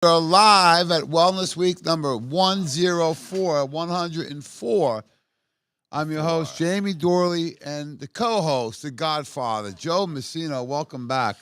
We're live at Wellness Week number 104, 104. I'm your host, Jamie Dorley, and the co-host, the Godfather, Joe Messino. Welcome back.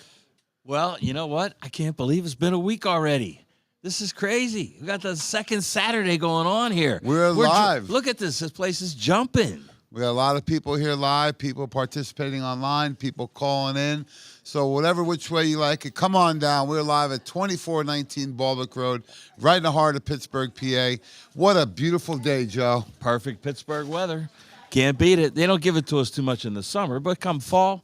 Well, you know what? I can't believe it's been a week already. This is crazy. We got the second Saturday going on here. We're live. Look at this. This place is jumping. We got a lot of people here live, people participating online, people calling in. So whatever which way you like it, come on down. We're live at 2419 Baldock Road, right in the heart of Pittsburgh, PA. What a beautiful day, Joe. Perfect Pittsburgh weather. Can't beat it. They don't give it to us too much in the summer, but come fall,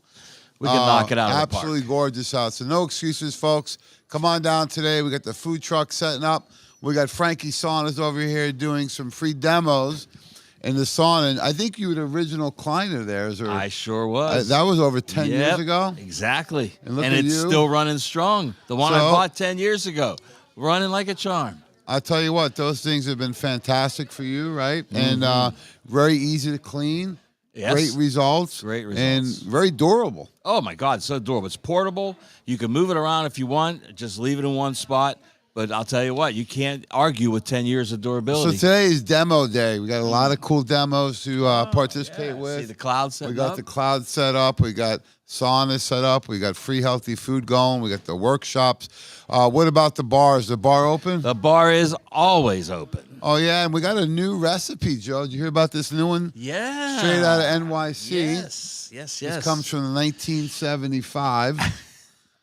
we can knock it out of the park. Absolutely gorgeous out. So no excuses, folks. Come on down today. We got the food truck setting up. We got Frankie Saunas over here doing some free demos in the sauna. And I think you were the original Kleiner there. I sure was. That was over 10 years ago? Exactly. And it's still running strong. The one I bought 10 years ago, running like a charm. I'll tell you what, those things have been fantastic for you, right? Mm-hmm. And very easy to clean. Yes. Great results. And very durable. Oh, my God, so durable. It's portable. You can move it around if you want. Just leave it in one spot. But I'll tell you what, you can't argue with 10 years of durability. So today is demo day. We got a lot of cool demos to participate with. See the cloud set up? We got the cloud set up. We got sauna set up. We got free healthy food going. We got the workshops. What about the bar? Is the bar open? The bar is always open. Oh, yeah, and we got a new recipe, Joe. Did you hear about this new one? Yeah. Straight out of NYC. Yes. This comes from 1975.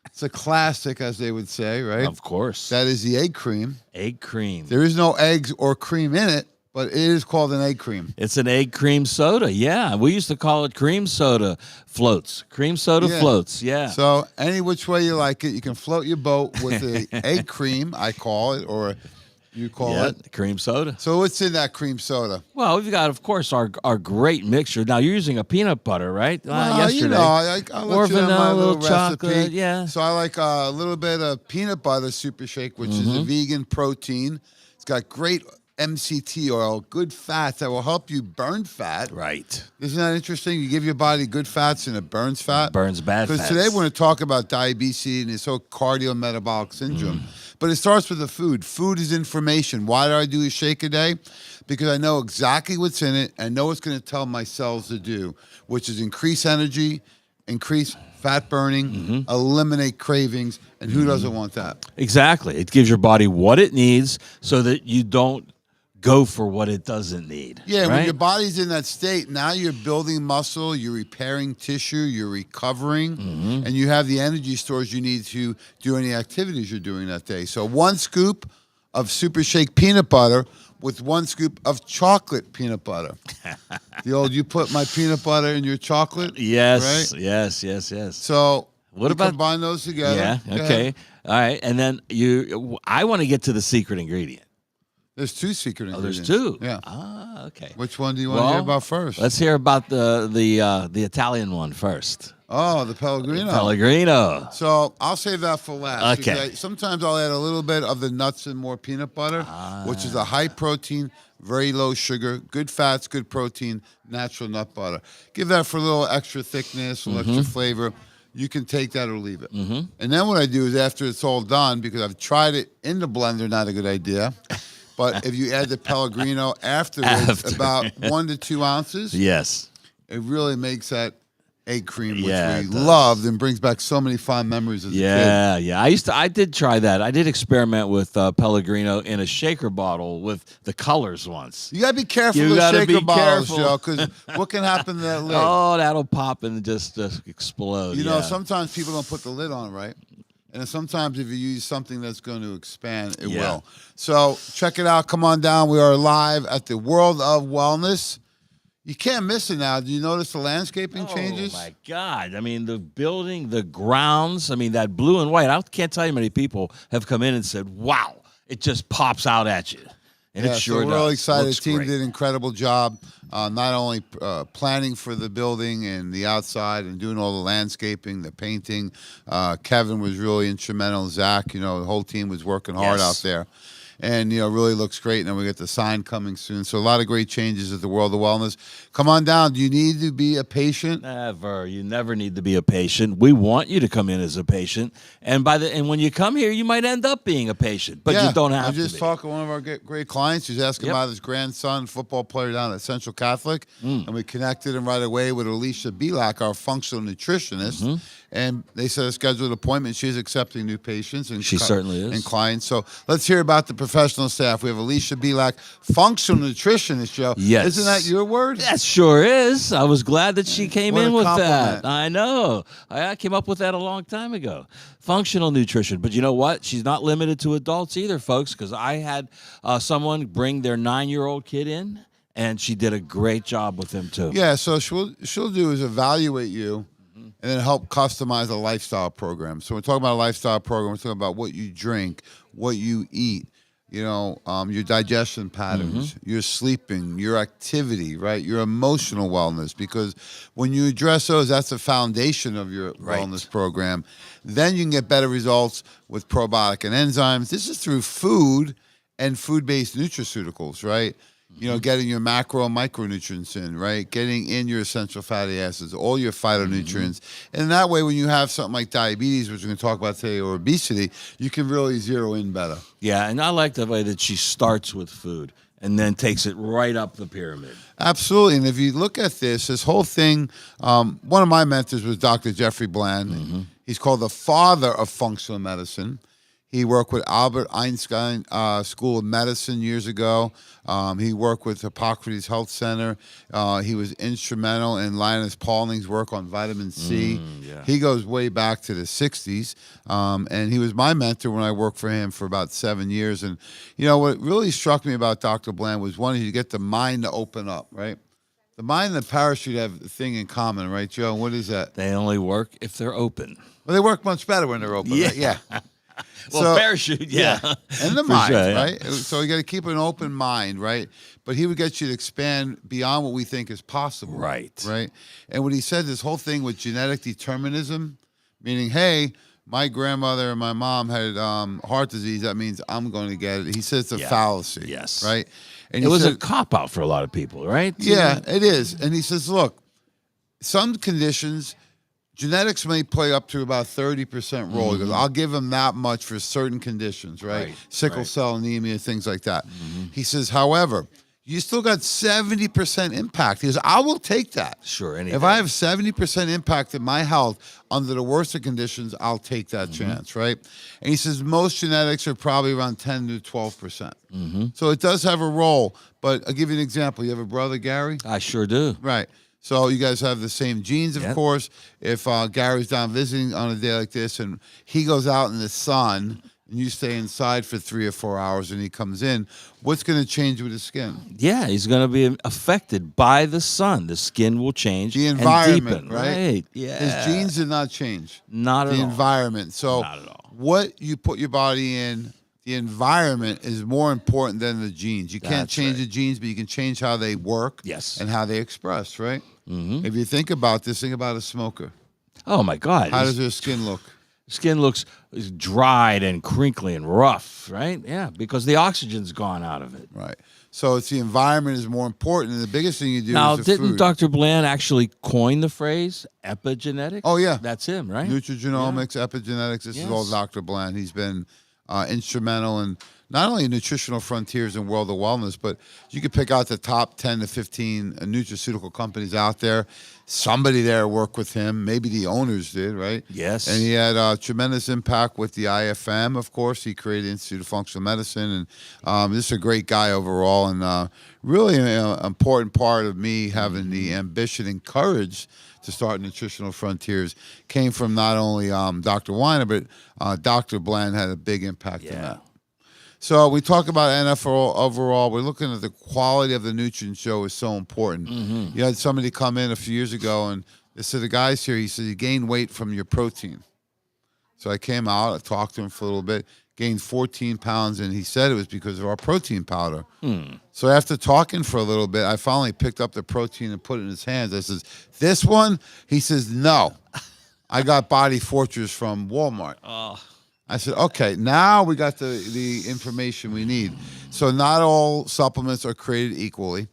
It's a classic, as they would say, right? Of course. That is the egg cream. Egg cream. There is no eggs or cream in it, but it is called an egg cream. It's an egg cream soda, yeah. We used to call it cream soda floats. Cream soda floats, yeah. So any which way you like it, you can float your boat with the egg cream, I call it, or you call it. Cream soda. So what's in that cream soda? Well, we've got, of course, our great mixture. Now, you're using a peanut butter, right? Well, yesterday. You know, I'll let you vanilla, my little chocolate, recipe. yeah. So I like a little bit of peanut butter super shake, which is a vegan protein. It's got great MCT oil, good fats that will help you burn fat. Right. Isn't that interesting? You give your body good fats and it burns fat. Burns bad fats. Because today we're going to talk about diabetes and this whole cardiometabolic syndrome. But it starts with the food. Food is information. Why do I do a shake a day? Because I know exactly what's in it. I know what's going to tell my cells to do, which is increase energy, increase fat burning, eliminate cravings, and who doesn't want that? Exactly. It gives your body what it needs so that you don't go for what it doesn't need. Yeah, right? When your body's in that state, now you're building muscle, you're repairing tissue, you're recovering, and you have the energy stores you need to do any activities you're doing that day. So 1 scoop of Super Shake peanut butter with 1 scoop of chocolate peanut butter. The old, you put my peanut butter in your chocolate? Yes, right? yes. So what about combine those together? Yeah, okay. All right, and then I want to get to the secret ingredient. There's 2 secret ingredients. There's 2? Yeah. Ah, okay. Which one do you want to hear about first? Let's hear about the Italian one first. Oh, the Pellegrino. Pellegrino. So I'll save that for last. Okay. Sometimes I'll add a little bit of the nuts and more peanut butter, which is a high protein, very low sugar, good fats, good protein, natural nut butter. Give that for a little extra thickness, a little extra flavor. You can take that or leave it. And then what I do is after it's all done, because I've tried it in the blender, not a good idea. But if you add the Pellegrino afterwards, about 1 to 2 ounces, yes, it really makes that egg cream, which we loved and brings back so many fond memories as a kid. Yeah. I did try that. I did experiment with Pellegrino in a shaker bottle with the colors once. You gotta be careful with shaker bottles, Joe, because what can happen to that lid? Oh, that'll pop and just explode. You know, sometimes people don't put the lid on right. And sometimes if you use something that's going to expand, it will. So check it out. Come on down. We are live at the World of Wellness. You can't miss it now. Do you notice the landscaping changes? Oh, my God. I mean, the building, the grounds, I mean, that blue and white. I can't tell you how many people have come in and said, wow, it just pops out at you. And it sure so we're does. really excited. Looks The team great. did an incredible job, not only planning for the building and the outside and doing all the landscaping, the painting. Kevin was really instrumental. Zach, the whole team was working hard out there. and really looks great. And then we get the sign coming soon. So a lot of great changes at the World of Wellness. Come on down. Do you need to be a patient? Never. You never need to be a patient. We want you to come in as a patient, and when you come here, you might end up being a patient, but you don't have to. I just talked to one of our great clients. He's asking about his grandson, football player down at Central Catholic, and we connected him right away with Alicia Belak, our functional nutritionist. And they set a scheduled appointment. She's accepting new patients. And she certainly is. And clients. So let's hear about the professional staff. We have Alicia Belak, functional nutritionist, Joe. Yes. Isn't that your word? That sure is. I was glad that she came What in a with compliment. that. I know. I came up with that a long time ago. Functional nutrition. But you know what? She's not limited to adults either, folks, because I had someone bring their 9-year-old kid in, and she did a great job with him, too. Yeah, so she'll do is evaluate you and then help customize a lifestyle program. So we're talking about a lifestyle program. We're talking about what you drink, what you eat, your digestion patterns, your sleeping, your activity, right? Your emotional wellness. Because when you address those, that's the foundation of your wellness program. Then you can get better results with probiotic and enzymes. This is through food and food-based nutraceuticals, right? Getting your macro and micronutrients in, right? Getting in your essential fatty acids, all your phytonutrients. And that way, when you have something like diabetes, which we're going to talk about today, or obesity, you can really zero in better. Yeah, and I like the way that she starts with food and then takes it right up the pyramid. Absolutely. And if you look at this whole thing, one of my mentors was Dr. Jeffrey Bland. He's called the father of functional medicine. He worked with Albert Einstein School of Medicine years ago. He worked with Hippocrates Health Center. He was instrumental in Linus Pauling's work on vitamin C. He goes way back to the 60s. And he was my mentor when I worked for him for about 7 years. And, what really struck me about Dr. Bland was, one, you get the mind to open up, right? The mind and the parachute have a thing in common, right, Joe? What is that? They only work if they're open. Well, they work much better when they're open, right? Yeah. Well, parachute, yeah. And the mind, sure, yeah. right? So you got to keep an open mind, right? But he would get you to expand beyond what we think is possible. Right. Right? And what he said, this whole thing with genetic determinism, meaning, hey, my grandmother and my mom had heart disease, that means I'm going to get it. He says it's a fallacy. Yes. Right? And it was a cop-out for a lot of people, right? Yeah, it is. And he says, look, some conditions, genetics may play up to about 30% role. He goes, I'll give them that much for certain conditions, right? Sickle cell anemia, things like that. He says, however, you still got 70% impact. He goes, I will take that. Sure, anything. If I have 70% impact in my health under the worst of conditions, I'll take that chance, right? And he says most genetics are probably around 10 to 12%. So it does have a role. But I'll give you an example. You have a brother, Gary? I sure do. Right. So you guys have the same genes, of course. If Gary's down visiting on a day like this and he goes out in the sun and you stay inside for 3 or 4 hours and he comes in, what's going to change with his skin? Yeah, he's going to be affected by the sun. The skin will change. The environment, and deepen. right? Yeah. His genes did not change. Not at all. The environment. So not at all. What you put your body in, the environment is more important than the genes. You can't change the genes, but you can change how they work and how they express, right? If you think about this, think about a smoker. Oh, my God. How does their skin look? Skin looks dried and crinkly and rough, right? Yeah, because the oxygen's gone out of it. Right. So it's the environment is more important, and the biggest thing you do now, is the didn't food. Dr. Bland actually coin the phrase epigenetics? Oh, yeah. That's him, right? Nutrigenomics, epigenetics, this is all Dr. Bland. He's been instrumental in not only nutritional frontiers and world of wellness, but you could pick out the top 10 to 15 nutraceutical companies out there. Somebody there worked with him. Maybe the owners did, right? Yes. And he had tremendous impact with the IFM, of course. He created the Institute of Functional Medicine. And this is a great guy overall and really an important part of me having the ambition and courage to start Nutritional Frontiers came from not only Dr. Weiner, but Dr. Bland had a big impact on that. So we talk about NFL overall. We're looking at the quality of the nutrient show is so important. You had somebody come in a few years ago and they said, the guy's here, he said, you gain weight from your protein. So I came out, I talked to him for a little bit, gained 14 pounds, and he said it was because of our protein powder. So after talking for a little bit, I finally picked up the protein and put it in his hands. I says, this one? He says, no. I got Body Fortress from Walmart. I said, okay, now we got the information we need. So not all supplements are created equally.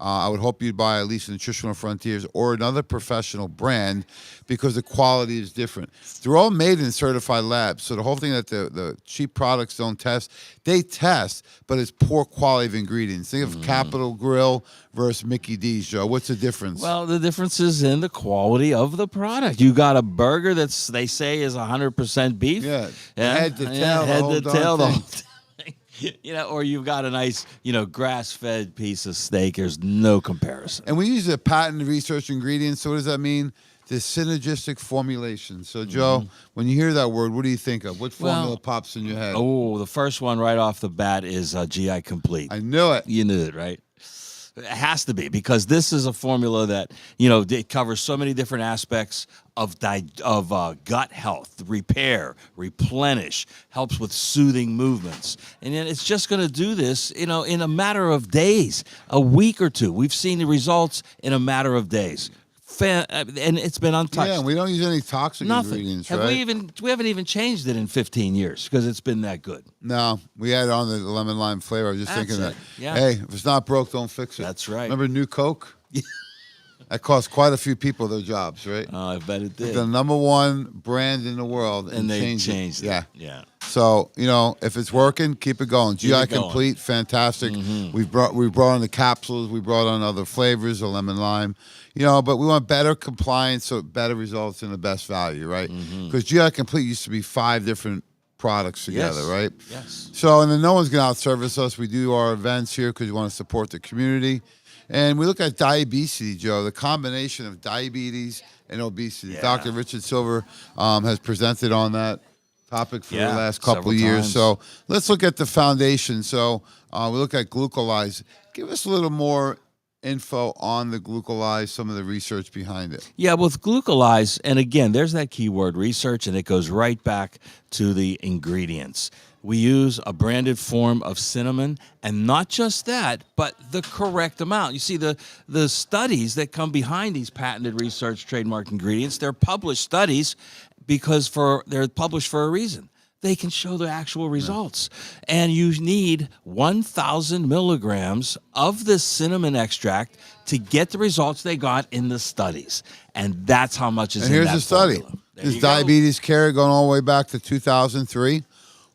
I would hope you'd buy at least Nutritional Frontiers or another professional brand because the quality is different. They're all made in certified labs. So the whole thing that the cheap products don't test, they test, but it's poor quality of ingredients. Think of Capital Grill versus Mickey D's, Joe. What's the difference? Well, the difference is in the quality of the product. You got a burger they say is 100% beef. Yeah, head to tail, head the to whole tail, the darn whole thing. thing. Or you've got a nice, grass-fed piece of steak. There's no comparison. And we use a patented research ingredient. So what does that mean? The synergistic formulation. So, Joe, when you hear that word, what do you think of? What formula pops in your head? Oh, the first one right off the bat is GI Complete. I knew it. You knew it, right? It has to be, because this is a formula that, it covers so many different aspects of gut health, repair, replenish, helps with soothing movements. And then it's just going to do this, in a matter of days, a week or two. We've seen the results in a matter of days. And it's been untouched. Yeah, and we don't use any toxic ingredients, right? We haven't even changed it in 15 years because it's been that good. No, we had it on the lemon lime flavor. I was just thinking that. Yeah. Hey, if it's not broke, don't fix it. That's right. Remember New Coke? That cost quite a few people their jobs, right? Oh, I bet it did. The #1 brand in the world, and they changed it. it. Yeah. So if it's working, keep it going. GI Complete, fantastic. We brought on the capsules. We brought on other flavors, the lemon lime. But we want better compliance, so better results and the best value, right? Because GI Complete used to be 5 different products together, right? Yes. So, and then no one's going to out-service us. We do our events here because we want to support the community. And we look at diabesity, Joe, the combination of diabetes and obesity. Yeah. Dr. Richard Silver has presented on that topic for the last couple several of years. times. So let's look at the foundation. So we look at glucolyze. Give us a little more info on the glucolyze, some of the research behind it. Yeah, with glucolyze, and again, there's that keyword research, and it goes right back to the ingredients. We use a branded form of cinnamon, and not just that, but the correct amount. You see, the studies that come behind these patented research trademark ingredients, they're published studies because they're published for a reason. They can show the actual results. And you need 1,000 milligrams of this cinnamon extract to get the results they got in the studies. And that's how much is in that And here's the study. formula. There This you go. diabetes care going all the way back to 2003.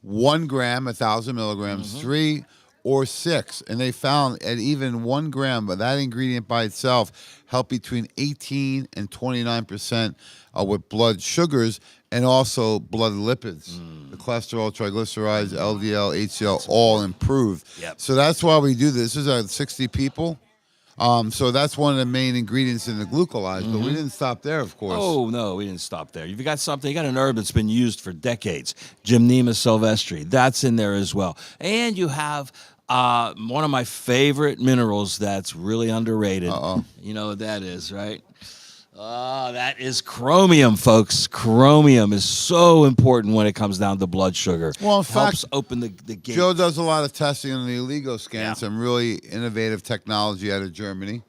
1 gram, 1,000 milligrams, 3 or 6. And they found at even 1 gram, but that ingredient by itself helped between 18 and 29% with blood sugars and also blood lipids. The cholesterol, triglycerides, LDL, HDL, all improved. Yep. So that's why we do this. This is 60 people. So that's one of the main ingredients in the glucolyze, but we didn't stop there, of course. Oh, no, we didn't stop there. You've got something, you got an herb that's been used for decades, Gymnema sylvestri. That's in there as well. And you have one of my favorite minerals that's really underrated. You know what that is, right? That is chromium, folks. Chromium is so important when it comes down to blood sugar. Well, in Helps fact, open the gate. Joe does a lot of testing on the illegal scan, Yeah. some really innovative technology out of Germany,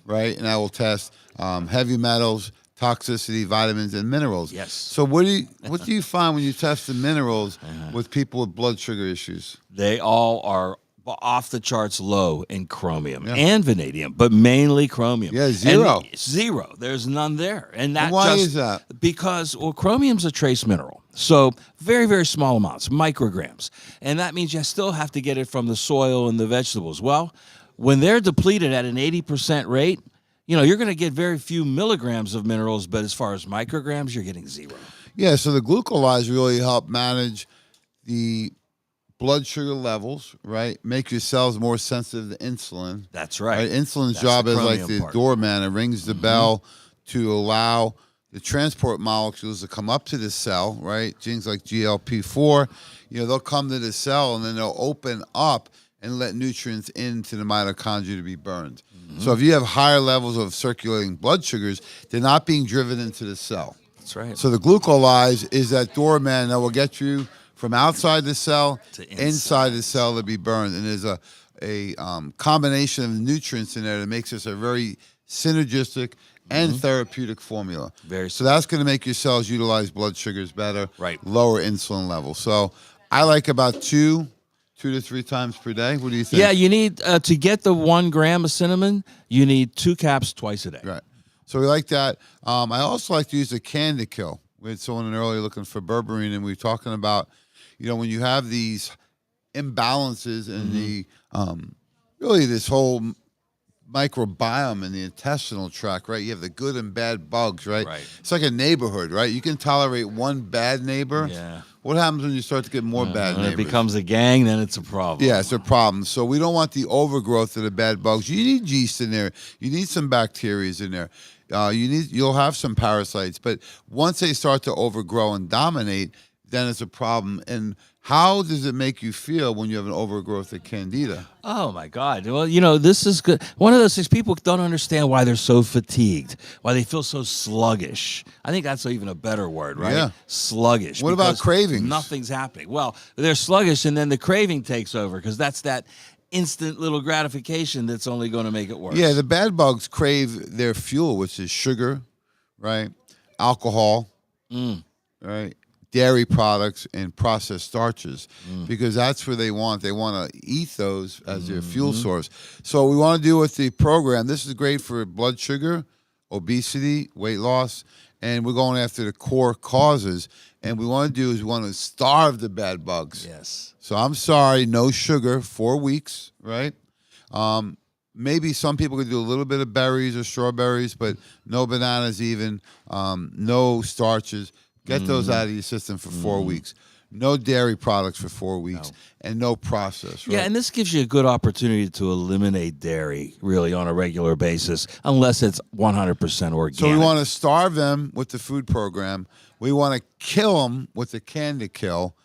right? And I will test heavy metals, toxicity, vitamins, and minerals. Yes. So what do you find when you test the minerals with people with blood sugar issues? They all are off the charts low in chromium and vanadium, but mainly chromium. Yeah, zero. And zero. There's none there. And that Why is that? Because, chromium's a trace mineral. So very, very small amounts, micrograms. And that means you still have to get it from the soil and the vegetables. Well, when they're depleted at an 80% rate, you're going to get very few milligrams of minerals, but as far as micrograms, you're getting zero. Yeah, so the glucolyze really help manage the blood sugar levels, right? Make your cells more sensitive to insulin. That's right. Insulin's That's job the is like chromium the part. doorman. It rings the bell to allow the transport molecules to come up to the cell, right? Things like GLP-4, they'll come to the cell and then they'll open up and let nutrients into the mitochondria to be burned. So if you have higher levels of circulating blood sugars, they're not being driven into the cell. That's right. So the glucolyze is that doorman that will get you from outside the cell To inside the cell to be burned. And there's a combination of nutrients in there that makes this a very synergistic, and therapeutic formula. So that's going to make your cells utilize blood sugars better, Right. lower insulin levels. So I like about 2 to 3 times per day. What do you think? Yeah, you need to get the 1 gram of cinnamon. You need 2 caps twice a day. Right. So we like that. I also like to use a candy kill. We had someone earlier looking for berberine, and we were talking about, when you have these imbalances in the really this whole microbiome in the intestinal tract, right? You have the good and bad bugs, right? It's like a neighborhood, right? You can tolerate one bad neighbor. Yeah. What happens when you start to get more bad When neighbors? it becomes a gang, then it's a problem. Yeah, it's a problem. So we don't want the overgrowth of the bad bugs. You need yeast in there. You need some bacteria in there. You'll have some parasites, but once they start to overgrow and dominate, then it's a problem. And how does it make you feel when you have an overgrowth of candida? Oh my God. Well, this is good. One of those things people don't understand why they're so fatigued, why they feel so sluggish. I think that's even a better word, right? Yeah. Sluggish. What about because cravings? Nothing's happening. Well, they're sluggish, and then the craving takes over because that's that instant little gratification that's only going to make it worse. Yeah, the bad bugs crave their fuel, which is sugar, right? Alcohol, right? Dairy products and processed starches, because that's where they want to eat those as their fuel source. So we want to do with the program, this is great for blood sugar, obesity, weight loss, and we're going after the core causes. And we want to do is we want to starve the bad bugs. Yes. So I'm sorry, no sugar, 4 weeks, right? Maybe some people could do a little bit of berries or strawberries, but no bananas even, no starches. Get those out of your system for 4 weeks. No dairy products for 4 weeks, and no process. Right? Yeah, and this gives you a good opportunity to eliminate dairy really on a regular basis, unless it's 100% organic. So we want to starve them with the food program. We want to kill them with the Candy Kill,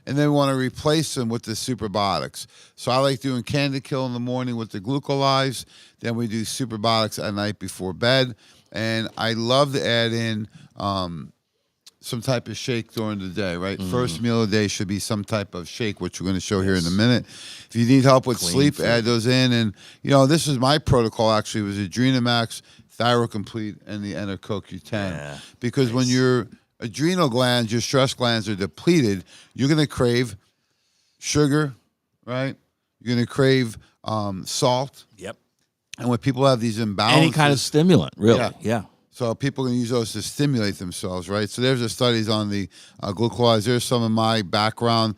and then we want to replace them with the Superbiotics. So I like doing Candy Kill in the morning with the glucolyze. Then we do Superbiotics at night before bed, and I love to add in some type of shake during the day, right? First meal of the day should be some type of shake, which we're going to show here in a minute. If you need help with sleep, food. add those in. And, this is my protocol, actually. It was Adrenamax, Thyro Complete, and the Q10. Yeah, Because when your adrenal glands, your stress glands are depleted, you're going to crave sugar, right? You're going to crave salt. Yep. And when people have these imbalances... Any kind of stimulant, really. Yeah. So people can use those to stimulate themselves, right? So there's the studies on the glucose. There's some of my background.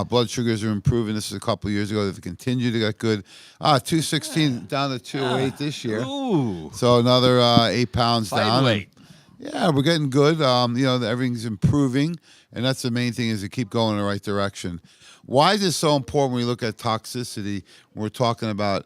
Blood sugars are improving. This is a couple of years ago. They've continued to get good. 216 down to 208 this year. Ooh. So another 8 pounds Fight down. weight. Yeah, we're getting good. Everything's improving. And that's the main thing, is to keep going in the right direction. Why is this so important when we look at toxicity, when we're talking about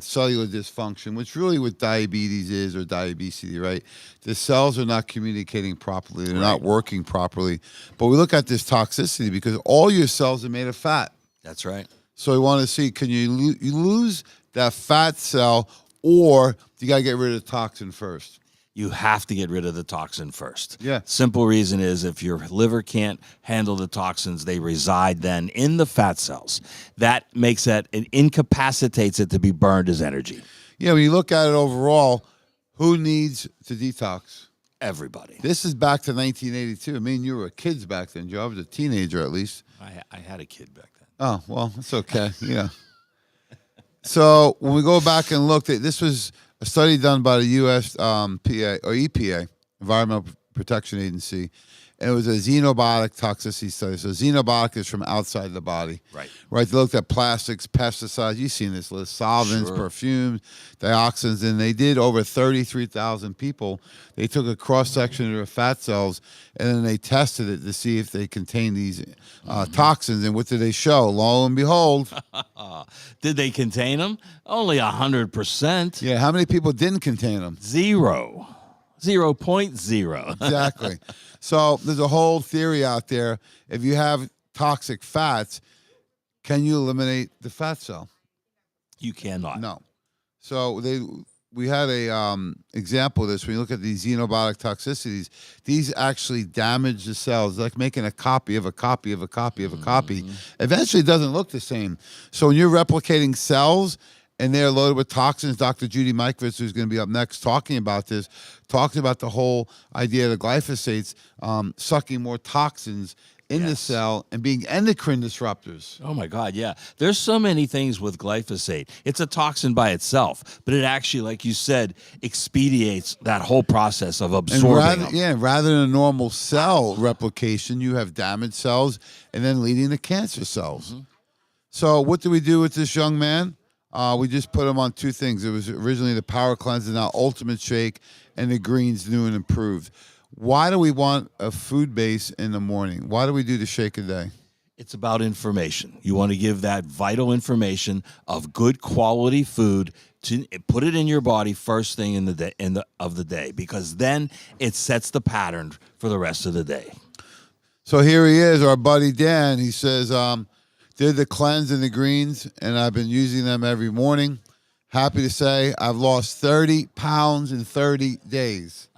cellular dysfunction, which really what diabetes is, or diabesity, right? The cells are not communicating properly. They're not working properly. But we look at this toxicity because all your cells are made of fat. That's right. So we want to see, can you lose that fat cell, or you got to get rid of the toxin first? You have to get rid of the toxin first. Yeah. Simple reason is if your liver can't handle the toxins, they reside then in the fat cells. That makes it incapacitates it to be burned as energy. Yeah, when you look at it overall, who needs to detox? Everybody. This is back to 1982. I mean, you were kids back then, Joe. I was a teenager at least. I had a kid back then. Oh, well, it's okay. So when we go back and look, this was a study done by the U.S. EPA, Environmental Protection Agency, and it was a xenobiotic toxicity study. So xenobiotic is from outside the body. Right. Right. They looked at plastics, pesticides. You've seen this list: solvents, perfumes, dioxins, and they did over 33,000 people. They took a cross section of their fat cells, and then they tested it to see if they contain these toxins. And what did they show? Lo and behold. Did they contain them? Only 100%. Yeah. How many people didn't contain them? 0.0. Exactly. So there's a whole theory out there. If you have toxic fats, can you eliminate the fat cell? You cannot. No. So we had a example of this. When you look at these xenobiotic toxicities, these actually damage the cells, like making a copy of a copy of a copy of a copy. Eventually, it doesn't look the same. So when you're replicating cells and they're loaded with toxins. Dr. Judy Mikovits, who's going to be up next talking about this, talks about the whole idea of the glyphosates sucking more toxins in the cell and being endocrine disruptors. Oh my God, yeah. There's so many things with glyphosate. It's a toxin by itself, but it actually, like you said, expedites that whole process of absorbing them. Rather than a normal cell replication, you have damaged cells and then leading to cancer cells. So what do we do with this young man? We just put him on two things. It was originally the Power Cleanser, now Ultimate Shake, and the greens new and improved. Why do we want a food base in the morning? Why do we do the shake a day? It's about information. You want to give that vital information of good quality food to put it in your body first thing in the day of the day, because then it sets the pattern for the rest of the day. So here he is, our buddy Dan. He says, did the cleanse and the greens, and I've been using them every morning. Happy to say I've lost 30 pounds in 30 days.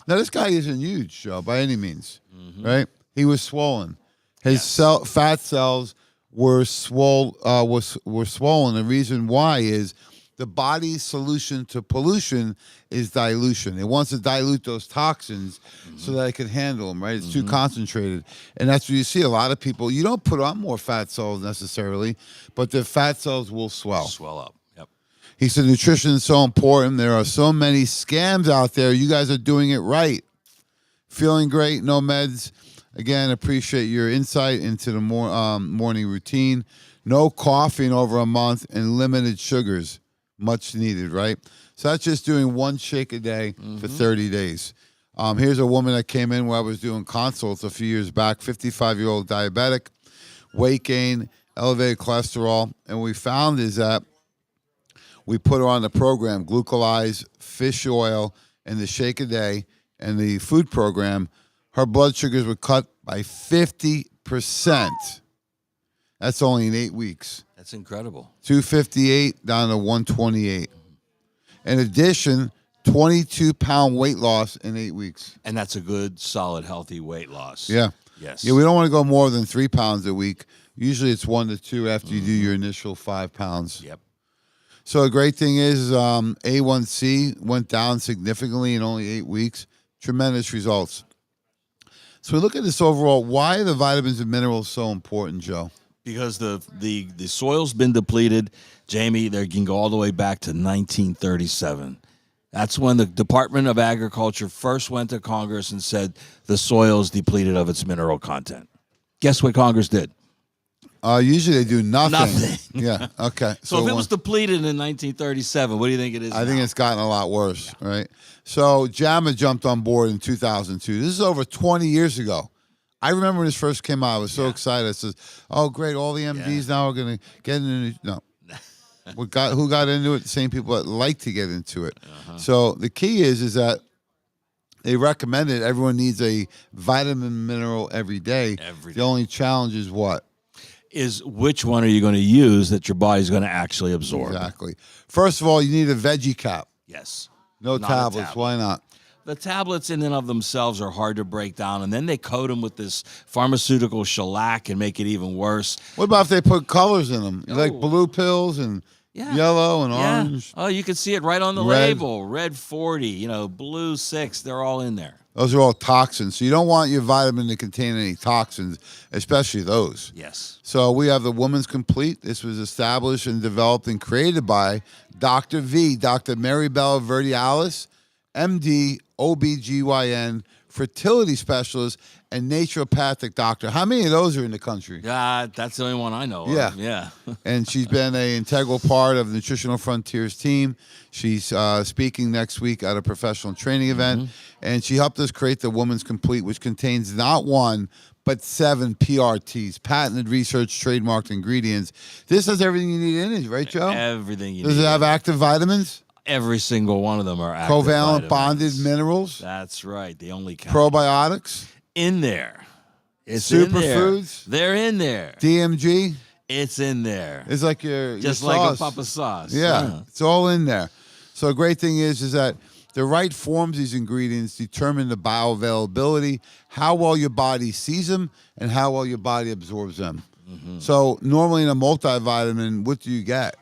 Now, this guy isn't huge, Joe, by any means, right? He was swollen. His fat cells were swollen. The reason why is the body's solution to pollution is dilution. It wants to dilute those toxins so that it can handle them, right? It's too concentrated. And that's what you see. A lot of people, you don't put on more fat cells necessarily, but the fat cells will swell. Swell up. He said nutrition is so important. There are so many scams out there. You guys are doing it right. Feeling great, no meds. Again, appreciate your insight into the morning routine. No coffee in over a month and limited sugars. Much needed, right? So that's just doing one shake a day for 30 days. Here's a woman that came in where I was doing consults a few years back, 55-year-old diabetic, weight gain, elevated cholesterol. And what we found is that we put her on the program, Glucolyze, fish oil, and the shake a day, and the food program. Her blood sugars were cut by 50%. That's only in 8 weeks. That's incredible. 258 down to 128. In addition, 22-pound weight loss in 8 weeks. And that's a good, solid, healthy weight loss. Yeah. Yes. Yeah, we don't want to go more than 3 pounds a week. Usually it's 1 to 2 after you do your initial 5 pounds. Yep. So the great thing is A1C went down significantly in only 8 weeks. Tremendous results. So we look at this overall. Why are the vitamins and minerals so important, Joe? Because the soil's been depleted, Jamie. They can go all the way back to 1937. That's when the Department of Agriculture first went to Congress and said the soil is depleted of its mineral content. Guess what Congress did? Usually they do nothing. Nothing. Yeah. Okay. So if it was depleted in 1937, what do you think it is? I think it's gotten a lot worse, right? So JAMA jumped on board in 2002. This is over 20 years ago. I remember when this first came out. I was so excited. I said, "Oh, great! All the MDs now are going to get into no." Who got into it? The same people that like to get into it. So the key is that they recommended everyone needs a vitamin mineral every day. The only challenge is what? Is which one are you going to use that your body's going to actually absorb? Exactly. First of all, you need a veggie cap. Yes. No tablets. Why not? The tablets in and of themselves are hard to break down, and then they coat them with this pharmaceutical shellac and make it even worse. What about if they put colors in them? Like blue pills and yellow and orange? Oh, you can see it right on the label. Red 40, blue 6, they're all in there. Those are all toxins. So you don't want your vitamin to contain any toxins, especially those. Yes. So we have the Woman's Complete. This was established and developed and created by Dr. V, Dr. Maribel Verdialis, MD, OBGYN, fertility specialist, and naturopathic doctor. How many of those are in the country? That's the only one I know of. Yeah. And she's been an integral part of the Nutritional Frontiers team. She's speaking next week at a professional training event. And she helped us create the Woman's Complete, which contains not one, but 7 PRTs, patented research, trademarked ingredients. This has everything you need in it, right, Joe? Everything you need. Does it have active vitamins? Every single one of them are active Covalent vitamins. bonded minerals? That's right. The only kind. Probiotics? In there. It's in there. Superfoods? They're in there. DMG? It's in there. It's like your Just your like sauce. a Papa sauce. Yeah, it's all in there. So the great thing is that the right forms of these ingredients determine the bioavailability, how well your body sees them, and how well your body absorbs them. So normally in a multivitamin, what do you get?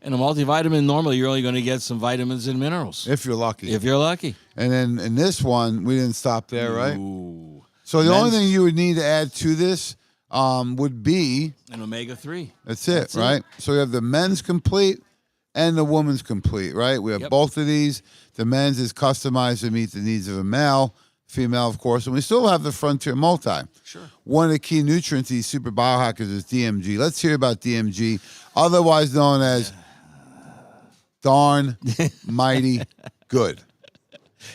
And a multivitamin, normally you're only going to get some vitamins and minerals. If you're lucky. If you're lucky. And then in this one, we didn't stop there, right? Ooh. So the only thing you would need to add to this would be an omega-3. That's it, right? So we have the men's complete and the woman's complete, right? We have both of these. The men's is customized to meet the needs of a male, female, of course, and we still have the Frontier Multi. Sure. One of the key nutrients, these super biohackers, is DMG. Let's hear about DMG, otherwise known as darn mighty good.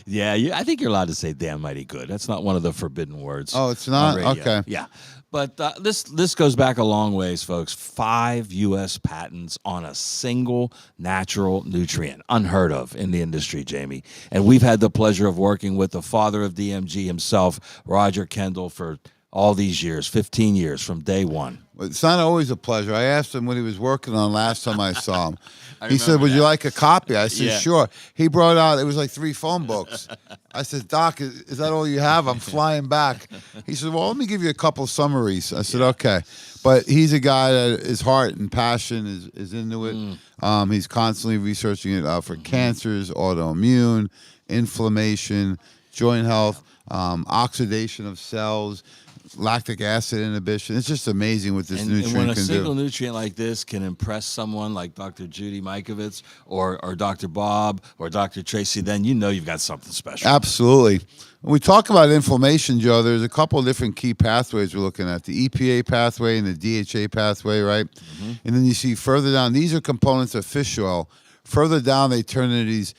Yeah, I think you're allowed to say damn mighty good. That's not one of the forbidden words. Oh, it's not? Okay. Yeah. But this goes back a long ways, folks. 5 U.S. patents on a single natural nutrient. Unheard of in the industry, Jamie. And we've had the pleasure of working with the father of DMG himself, Roger Kendall, for all these years, 15 years from day one. It's not always a pleasure. I asked him what he was working on last time I saw him. He said, would you like a copy? I said, sure. He brought out, it was like 3 phone books. I said, Doc, is that all you have? I'm flying back. He said, well, let me give you a couple summaries. I said, okay. But he's a guy that his heart and passion is into it. He's constantly researching it for cancers, autoimmune, inflammation, joint health, oxidation of cells, lactic acid inhibition. It's just amazing what this nutrient and when a can single do. nutrient like this can impress someone like Dr. Judy Mikovits or Dr. Bob or Dr. Tracy, then you know you've got something special. Absolutely. When we talk about inflammation, Joe, there's a couple of different key pathways we're looking at. The EPA pathway and the DHA pathway, right? And then you see further down, these are components of fish oil. Further down, they turn into these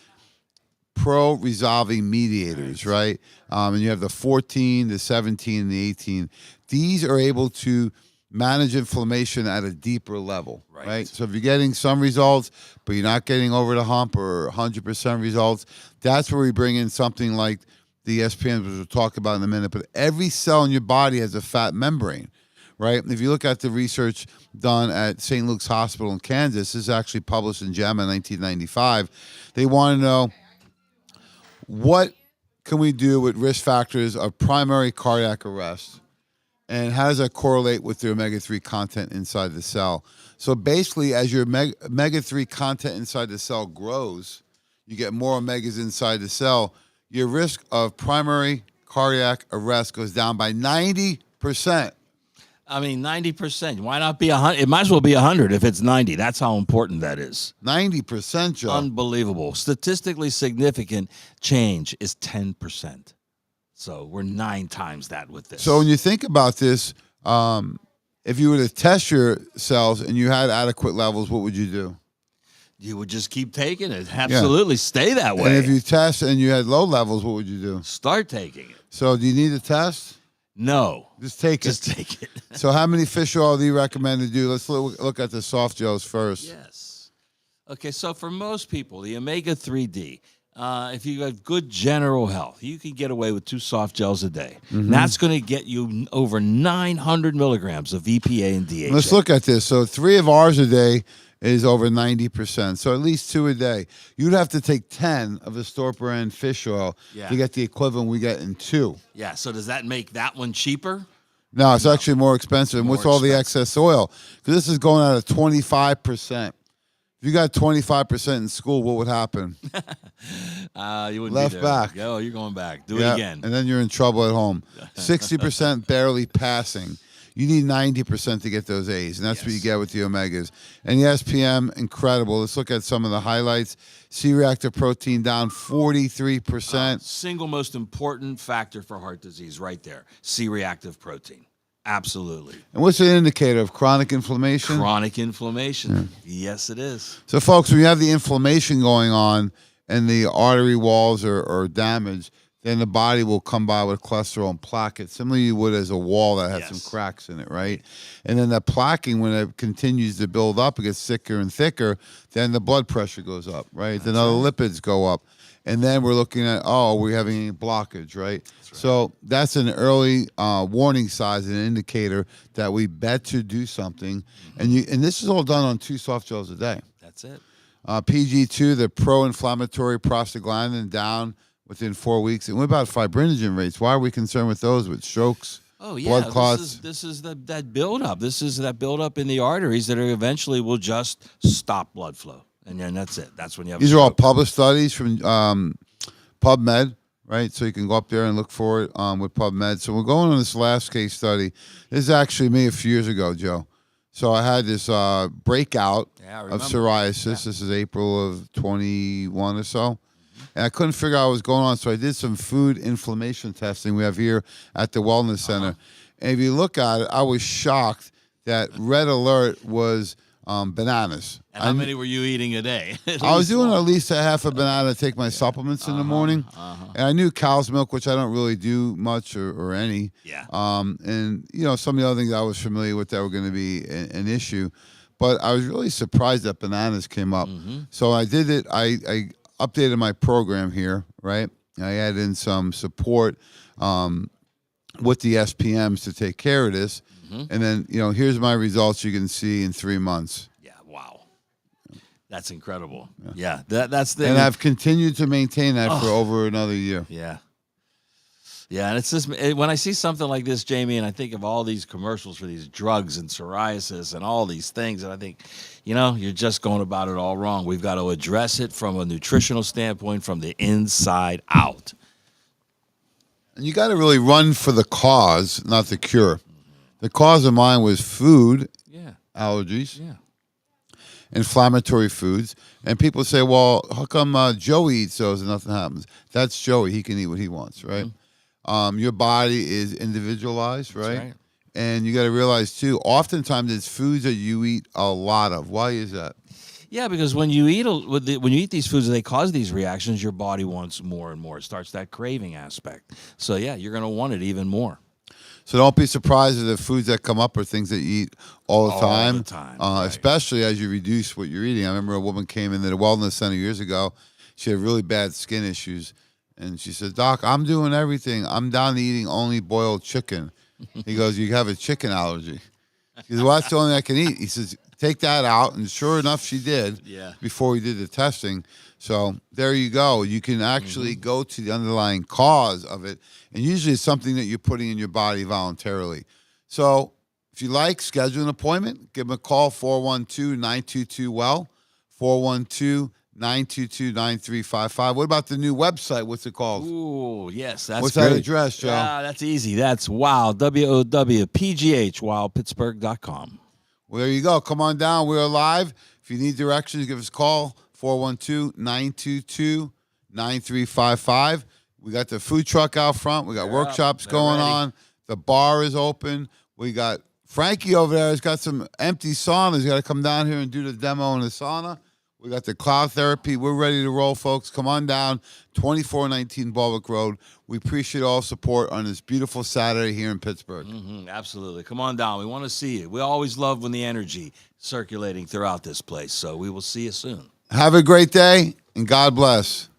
pro-resolving mediators, right? And you have the 14, the 17, and the 18. These are able to manage inflammation at a deeper level, right? So if you're getting some results, but you're not getting over the hump or 100% results, that's where we bring in something like the ESPN, which we'll talk about in a minute. But every cell in your body has a fat membrane, right? If you look at the research done at St. Luke's Hospital in Kansas, this is actually published in JAMA in 1995. They want to know, what can we do with risk factors of primary cardiac arrest? And how does that correlate with the omega-3 content inside the cell? So basically, as your omega-3 content inside the cell grows, you get more omegas inside the cell, your risk of primary cardiac arrest goes down by 90%. I mean, 90%. Why not be 100? It might as well be 100 if it's 90. That's how important that is. 90%, Joe. Unbelievable. Statistically significant change is 10%. So we're 9 times that with this. So when you think about this, if you were to test your cells and you had adequate levels, what would you do? You would just keep taking it. Absolutely. Stay that way. And if you test and you had low levels, what would you do? Start taking it. So do you need a test? No. Just take it. Just take it. So how many fish oil do you recommend to do? Let's look at the soft gels first. Yes. Okay, so for most people, the omega-3D, if you have good general health, you can get away with 2 soft gels a day. And that's going to get you over 900 milligrams of EPA and DHA. Let's look at this. So 3 of ours a day is over 90%. So at least 2 a day. You'd have to take 10 of the store brand fish oil to get the equivalent we get in 2. Yeah, so does that make that one cheaper? No, it's actually more expensive. And what's all the excess oil? Because this is going out at 25%. If you got 25% in school, what would happen? You wouldn't Left be there. back. Oh, you're going back. Do it again. And then you're in trouble at home. 60% barely passing. You need 90% to get those A's, and that's what you get with the omegas. And the SPM, incredible. Let's look at some of the highlights. C-reactive protein down 43%. Single most important factor for heart disease right there, C-reactive protein. Absolutely. And what's an indicator of chronic inflammation? Chronic inflammation. Yes, it is. So, folks, when you have the inflammation going on and the artery walls are damaged, then the body will come by with cholesterol and plaque it, similarly you would as a wall that has some cracks in it, right? And then that plaquing, when it continues to build up, it gets thicker and thicker, then the blood pressure goes up, right? Then other lipids go up. And then we're looking at, we're having a blockage, right? So that's an early warning sign, an indicator that we better do something. And this is all done on 2 soft gels a day. That's it. PG2, the pro-inflammatory prostaglandin, down within 4 weeks. And what about fibrinogen rates? Why are we concerned with those with strokes? Oh yeah, blood clots. this is that buildup. This is that buildup in the arteries that are eventually will just stop blood flow, and then that's it. That's when you have. These a are all stroke. published studies from PubMed, right? So you can go up there and look for it with PubMed. So we're going on this last case study. This is actually me a few years ago, Joe. So I had this breakout Yeah, I of remember. psoriasis. Yeah. This is April of 21 or so. And I couldn't figure out what was going on. So I did some food inflammation testing we have here at the Wellness Center. And if you look at it, I was shocked that red alert was bananas. And how many were you eating a day? I was doing at least a half a banana to take my supplements in the morning. And I knew cow's milk, which I don't really do much or any. Yeah. And, you know, some of the other things I was familiar with that were going to be an issue. But I was really surprised that bananas came up. So I did it. I updated my program here, right? I added in some support with the SPMs to take care of this. And then, you know, here's my results you can see in 3 months. Yeah, wow. That's incredible. Yeah, that's the... And I've continued to maintain that for over another year. Yeah. Yeah, and it's just when I see something like this, Jamie, and I think of all these commercials for these drugs and psoriasis and all these things, and I think, you know, you're just going about it all wrong. We've got to address it from a nutritional standpoint, from the inside out. And you got to really run for the cause, not the cure. The cause of mine was food allergies, inflammatory foods. And people say, well, how come Joey eats those and nothing happens? That's Joey. He can eat what he wants, right? Your body is individualized, right? And you got to realize, too, oftentimes it's foods that you eat a lot of. Why is that? Yeah, because when you eat these foods, they cause these reactions. Your body wants more and more. It starts that craving aspect. So yeah, you're going to want it even more. So don't be surprised if the foods that come up are things that you eat all the time. All the time, right. Especially as you reduce what you're eating. I remember a woman came into the Wellness Center years ago. She had really bad skin issues. And she said, Doc, I'm doing everything. I'm down to eating only boiled chicken. He goes, you have a chicken allergy. He says, well, that's the only thing I can eat. He says, take that out. And sure enough, she did before we did the testing. So there you go. You can actually go to the underlying cause of it. And usually it's something that you're putting in your body voluntarily. So if you like, schedule an appointment. Give them a call, 412-922-WELL, 412-922-9355. What about the new website? What's it called? Ooh, yes, that's What's great. that address, Joe? Yeah, that's easy. That's WOW, WOWPGH, WowPittsburgh.com. Well, there you go. Come on down. We're live. If you need directions, give us a call, 412-922-9355. We got the food truck out front. We got workshops going on. The bar is open. We got Frankie over there. He's got some empty saunas. He's got to come down here and do the demo in the sauna. We got the cloud therapy. We're ready to roll, folks. Come on down, 2419 Balwick Road. We appreciate all support on this beautiful Saturday here in Pittsburgh. Absolutely. Come on down. We want to see you. We always love when the energy circulating throughout this place. So we will see you soon. Have a great day, and God bless.